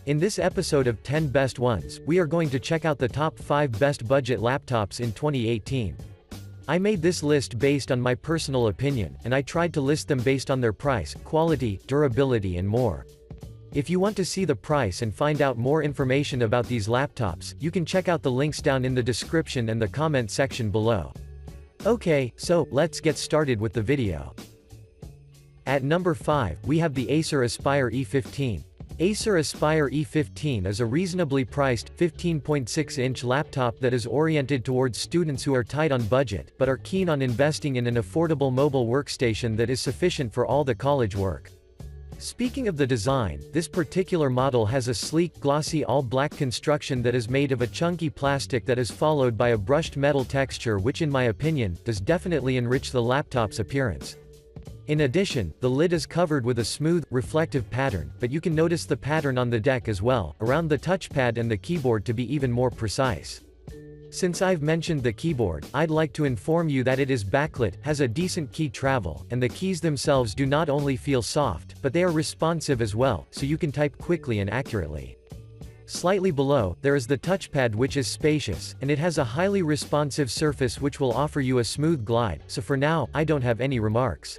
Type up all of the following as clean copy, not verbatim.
In this episode of 10 Best Ones, we are going to check out the top 5 best budget laptops in 2018. I made this list based on my personal opinion, and I tried to list them based on their price, quality, durability and more. If you want to see the price and find out more information about these laptops, you can check out the links down in the description and the comment section below. Okay, so, let's get started with the video. At number 5, we have the Acer Aspire E15. Acer Aspire E15 is a reasonably priced, 15.6-inch laptop that is oriented towards students who are tight on budget, but are keen on investing in an affordable mobile workstation that is sufficient for all the college work. Speaking of the design, this particular model has a sleek, glossy all-black construction that is made of a chunky plastic that is followed by a brushed metal texture which in my opinion, does definitely enrich the laptop's appearance. In addition, the lid is covered with a smooth, reflective pattern, but you can notice the pattern on the deck as well, around the touchpad and the keyboard to be even more precise. Since I've mentioned the keyboard, I'd like to inform you that it is backlit, has a decent key travel, and the keys themselves do not only feel soft, but they are responsive as well, so you can type quickly and accurately. Slightly below, there is the touchpad which is spacious, and it has a highly responsive surface which will offer you a smooth glide, so for now, I don't have any remarks.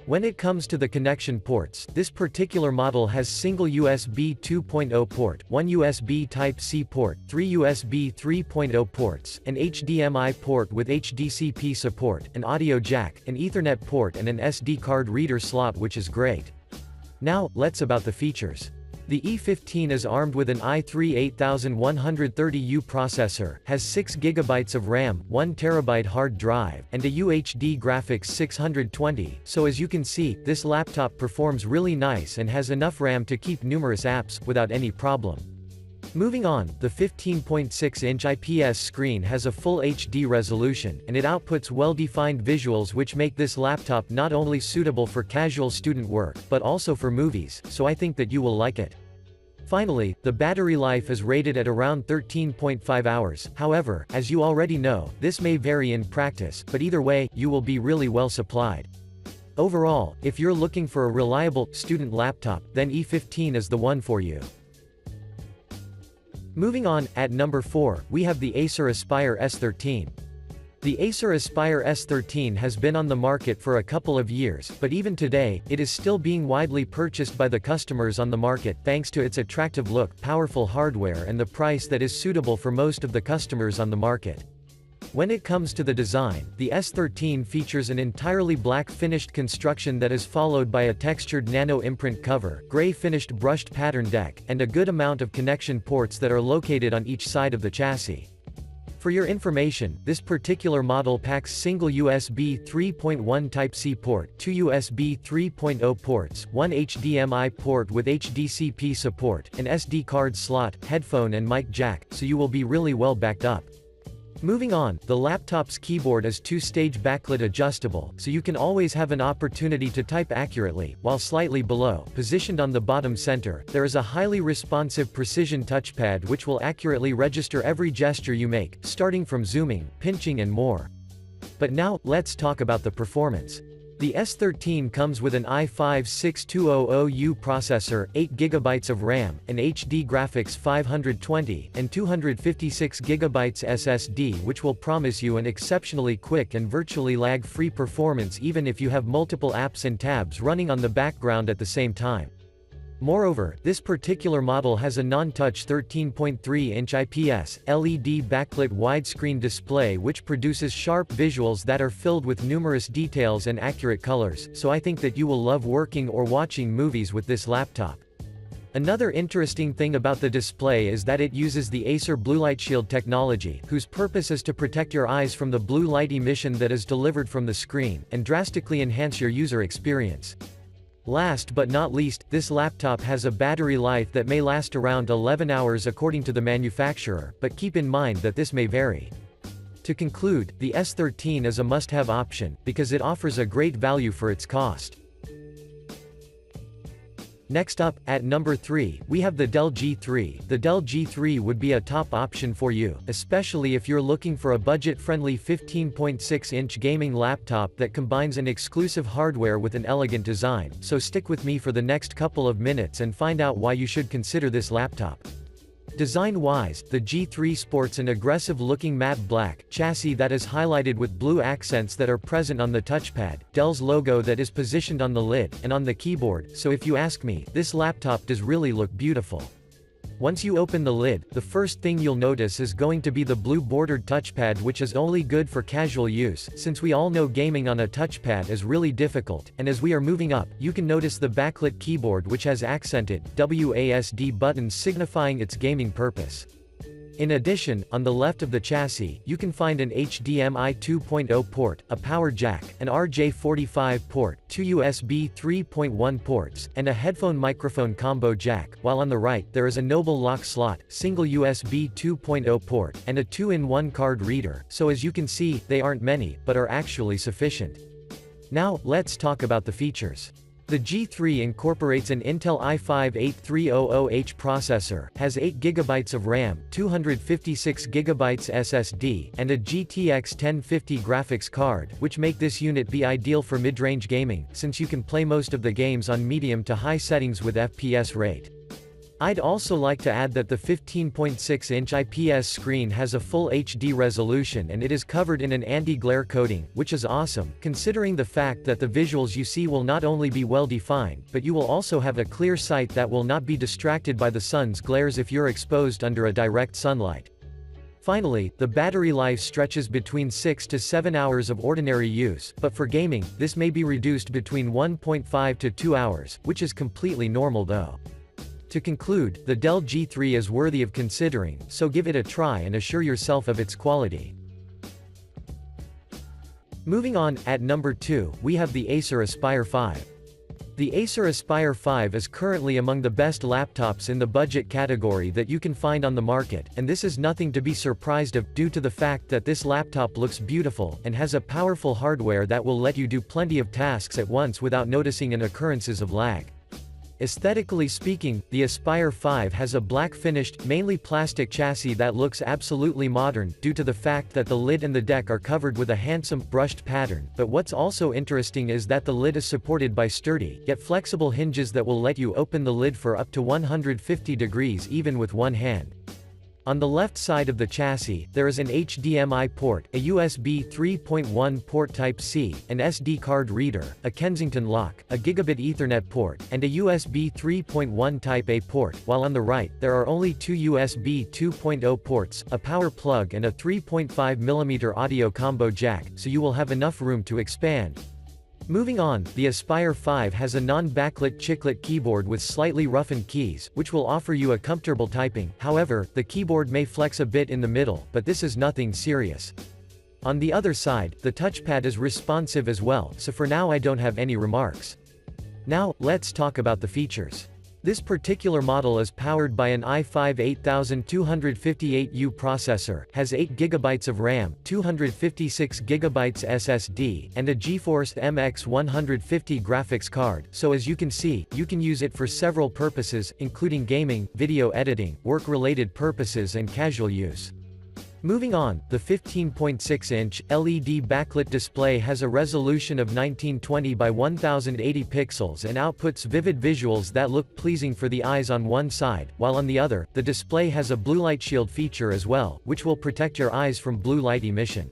When it comes to the connection ports, this particular model has single USB 2.0 port, one USB Type-C port, 3 USB 3.0 ports, an HDMI port with HDCP support, an audio jack, an Ethernet port and an SD card reader slot which is great. Now, let's about the features. The E15 is armed with an i3 8130U processor, has 6GB of RAM, 1TB hard drive, and a UHD graphics 620, so as you can see, this laptop performs really nice and has enough RAM to keep numerous apps, without any problem. Moving on, the 15.6-inch IPS screen has a full HD resolution, and it outputs well-defined visuals which make this laptop not only suitable for casual student work, but also for movies, so I think that you will like it. Finally, the battery life is rated at around 13.5 hours, however, as you already know, this may vary in practice, but either way, you will be really well supplied. Overall, if you're looking for a reliable, student laptop, then E15 is the one for you. Moving on, at number 4, we have the Acer Aspire S13. The Acer Aspire S13 has been on the market for a couple of years, but even today, it is still being widely purchased by the customers on the market thanks to its attractive look, powerful hardware and the price that is suitable for most of the customers on the market. When it comes to the design, the S13 features an entirely black finished construction that is followed by a textured nano imprint cover, gray finished brushed pattern deck, and a good amount of connection ports that are located on each side of the chassis. For your information, this particular model packs single USB 3.1 Type-C port, 2 USB 3.0 ports, one HDMI port with HDCP support, an SD card slot, headphone and mic jack, so you will be really well backed up. Moving on, the laptop's keyboard is two-stage backlit adjustable, so you can always have an opportunity to type accurately, while slightly below, positioned on the bottom center, there is a highly responsive precision touchpad which will accurately register every gesture you make, starting from zooming, pinching and more. But now, let's talk about the performance. The S13 comes with an i5-6200U processor, 8GB of RAM, an HD graphics 520, and 256GB SSD which will promise you an exceptionally quick and virtually lag-free performance even if you have multiple apps and tabs running on the background at the same time. Moreover, this particular model has a non-touch 13.3-inch IPS, LED backlit widescreen display which produces sharp visuals that are filled with numerous details and accurate colors, so I think that you will love working or watching movies with this laptop. Another interesting thing about the display is that it uses the Acer Blue Light Shield technology, whose purpose is to protect your eyes from the blue light emission that is delivered from the screen, and drastically enhance your user experience. Last but not least, this laptop has a battery life that may last around 11 hours according to the manufacturer, but keep in mind that this may vary. To conclude, the S13 is a must-have option, because it offers a great value for its cost. Next up, at number 3, we have the Dell G3. The Dell G3 would be a top option for you, especially if you're looking for a budget-friendly 15.6-inch gaming laptop that combines an exclusive hardware with an elegant design, so stick with me for the next couple of minutes and find out why you should consider this laptop. Design-wise, the G3 sports an aggressive-looking matte black chassis that is highlighted with blue accents that are present on the touchpad, Dell's logo that is positioned on the lid, and on the keyboard, so if you ask me, this laptop does really look beautiful. Once you open the lid, the first thing you'll notice is going to be the blue bordered touchpad, which is only good for casual use, since we all know gaming on a touchpad is really difficult, and as we are moving up, you can notice the backlit keyboard which has accented WASD buttons signifying its gaming purpose. In addition, on the left of the chassis, you can find an HDMI 2.0 port, a power jack, an RJ45 port, 2 USB 3.1 ports, and a headphone microphone combo jack, while on the right, there is a Noble lock slot, single USB 2.0 port, and a 2-in-1 card reader, so as you can see, they aren't many, but are actually sufficient. Now, let's talk about the features. The G3 incorporates an Intel i5-8300H processor, has 8GB of RAM, 256GB SSD, and a GTX 1050 graphics card, which make this unit be ideal for mid-range gaming, since you can play most of the games on medium to high settings with FPS rate. I'd also like to add that the 15.6-inch IPS screen has a full HD resolution and it is covered in an anti-glare coating, which is awesome, considering the fact that the visuals you see will not only be well defined, but you will also have a clear sight that will not be distracted by the sun's glares if you're exposed under a direct sunlight. Finally, the battery life stretches between 6 to 7 hours of ordinary use, but for gaming, this may be reduced between 1.5 to 2 hours, which is completely normal though. To conclude, the Dell G3 is worthy of considering, so give it a try and assure yourself of its quality. Moving on, at number 2, we have the Acer Aspire 5. The Acer Aspire 5 is currently among the best laptops in the budget category that you can find on the market, and this is nothing to be surprised of, due to the fact that this laptop looks beautiful, and has a powerful hardware that will let you do plenty of tasks at once without noticing an occurrences of lag. Aesthetically speaking, the Aspire 5 has a black finished, mainly plastic chassis that looks absolutely modern, due to the fact that the lid and the deck are covered with a handsome, brushed pattern, but what's also interesting is that the lid is supported by sturdy, yet flexible hinges that will let you open the lid for up to 150 degrees even with one hand. On the left side of the chassis, there is an HDMI port, a USB 3.1 port Type-C, an SD card reader, a Kensington lock, a Gigabit Ethernet port, and a USB 3.1 Type-A port, while on the right, there are only 2 USB 2.0 ports, a power plug and a 3.5mm audio combo jack, so you will have enough room to expand. Moving on, the Aspire 5 has a non-backlit chiclet keyboard with slightly roughened keys, which will offer you a comfortable typing. However, the keyboard may flex a bit in the middle, but this is nothing serious. On the other side, the touchpad is responsive as well, so for now I don't have any remarks. Now, let's talk about the features. This particular model is powered by an i5-8258U processor, has 8GB of RAM, 256GB SSD, and a GeForce MX 150 graphics card, so as you can see, you can use it for several purposes, including gaming, video editing, work-related purposes and casual use. Moving on, the 15.6-inch LED backlit display has a resolution of 1920 by 1080 pixels and outputs vivid visuals that look pleasing for the eyes on one side, while on the other, the display has a blue light shield feature as well, which will protect your eyes from blue light emission.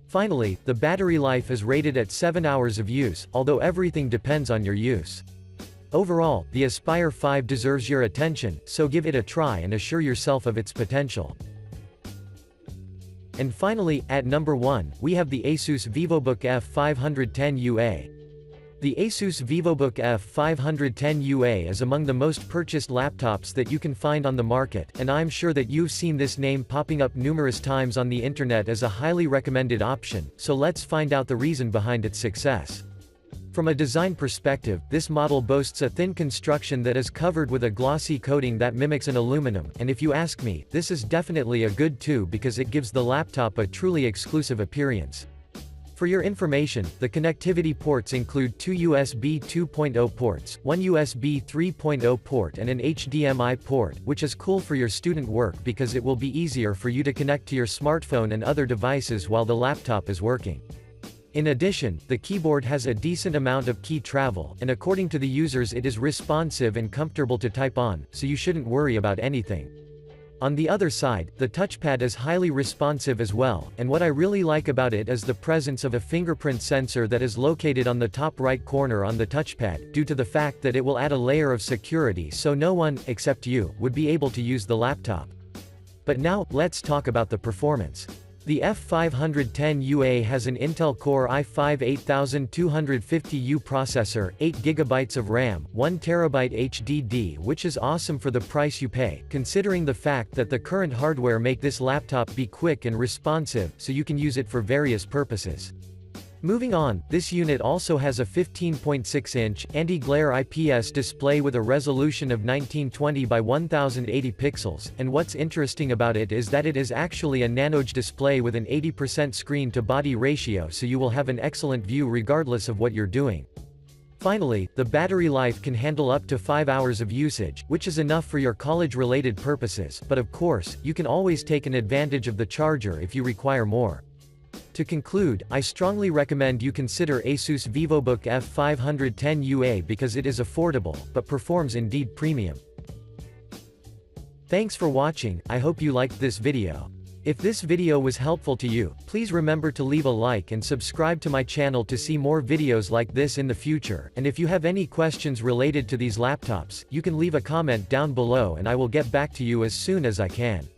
Finally, the battery life is rated at 7 hours of use, although everything depends on your use. Overall, the Aspire 5 deserves your attention, so give it a try and assure yourself of its potential. And finally, at number 1, we have the Asus VivoBook F510UA. The Asus VivoBook F510UA is among the most purchased laptops that you can find on the market, and I'm sure that you've seen this name popping up numerous times on the internet as a highly recommended option, so let's find out the reason behind its success. From a design perspective, this model boasts a thin construction that is covered with a glossy coating that mimics an aluminum, and if you ask me, this is definitely a good too because it gives the laptop a truly exclusive appearance. For your information, the connectivity ports include two USB 2.0 ports, one USB 3.0 port and an HDMI port, which is cool for your student work because it will be easier for you to connect to your smartphone and other devices while the laptop is working. In addition, the keyboard has a decent amount of key travel, and according to the users it is responsive and comfortable to type on, so you shouldn't worry about anything. On the other side, the touchpad is highly responsive as well, and what I really like about it is the presence of a fingerprint sensor that is located on the top right corner on the touchpad, due to the fact that it will add a layer of security so no one, except you, would be able to use the laptop. But now, let's talk about the performance. The F510UA has an Intel Core i5-8250U processor, 8GB of RAM, 1TB HDD, which is awesome for the price you pay, considering the fact that the current hardware make this laptop be quick and responsive, so you can use it for various purposes. Moving on, this unit also has a 15.6-inch, anti-glare IPS display with a resolution of 1920 by 1080 pixels, and what's interesting about it is that it is actually a nano-edge display with an 80% screen-to-body ratio, so you will have an excellent view regardless of what you're doing. Finally, the battery life can handle up to 5 hours of usage, which is enough for your college-related purposes, but of course, you can always take an advantage of the charger if you require more. To conclude, I strongly recommend you consider Asus VivoBook F510UA because it is affordable, but performs indeed premium. Thanks for watching, I hope you liked this video. If this video was helpful to you, please remember to leave a like and subscribe to my channel to see more videos like this in the future, and if you have any questions related to these laptops, you can leave a comment down below and I will get back to you as soon as I can.